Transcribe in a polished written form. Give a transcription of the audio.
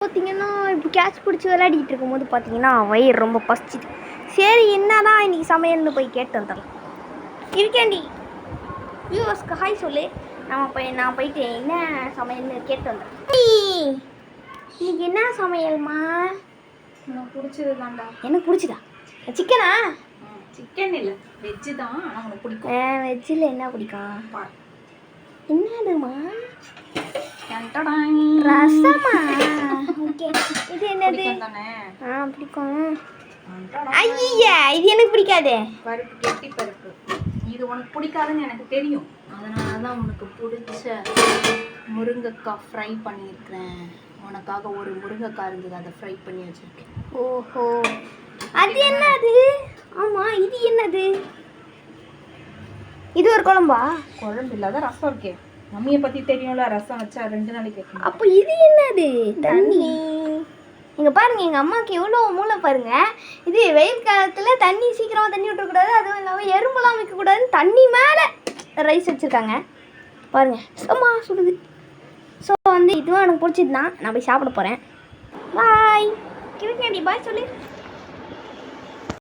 பார்த்தீங்கன்னா இப்போ கேட்ச் பிடிச்சி விளையாடிட்டு இருக்கும்போது பார்த்தீங்கன்னா வயிறு ரொம்ப பசிச்சுது. சரி என்னதான் இன்னைக்கு சமையல்னு போய் கேட்டு வந்துடலாம். இருக்கேண்டி வியூவர்ஸ்க்கு ஹாய் சொல்லு. நான் போயிட்டு என்ன சமையல்னு கேட்டு வந்துடுறேன். இன்னைக்கு என்ன சமையல்மா? உனக்கு பிடிச்சது தான்டா. எனக்கு பிடிச்சதா? சிக்கனா? சிக்கன் இல்லை, வெஜ்ஜு தான். ஆனால் உனக்கு பிடிக்கும். வெஜ்ஜில் என்ன பிடிக்கும்? என்னதுமா? ரசமா? ஓகே. இது என்னது? பிடிக்கும். ஐயா இது எனக்கு பிடிக்காது. பருப்பு, கெட்டி பருப்பு. இது உனக்கு பிடிக்காதுன்னு எனக்கு தெரியும். அதனால தான் உனக்கு பிடிச்ச முருங்கைக்காய் ஃப்ரை பண்ணியிருக்கிறேன். உனக்காக ஒரு முருங்கைக்காய் இருந்தது, அதை ஃப்ரை பண்ணி வச்சுருக்கேன். ஓஹோ, அது என்னது? ஆமாம், இது என்னது? இது ஒரு குழம்பா? குழம்பு இல்லாத ரசம் இருக்கே. மம்மியை பற்றி தெரியும்ல, ரசம் வச்சா 2 நாளைக்கு வைக்கணும். அப்போ இது என்னது? தண்ணி. இங்கே பாருங்க, எங்கள் அம்மாவுக்கு எவ்வளோ மூளை பாருங்க. இது வெயில் காலத்தில் தண்ணி சீக்கிரமாக தண்ணி விட்டுறக்கூடாது, அதுவும் இல்லாமல் எறும்புலாம் வைக்கக்கூடாதுன்னு தண்ணி மேலே ரைஸ் வச்சுருக்காங்க பாருங்க. சும்மா சுடுது. ஸோ இதுவும் எனக்கு பிடிச்சது தான். நான் போய் சாப்பிட போகிறேன். பாய். கிழக்கேண்டி பாய் சொல்லு.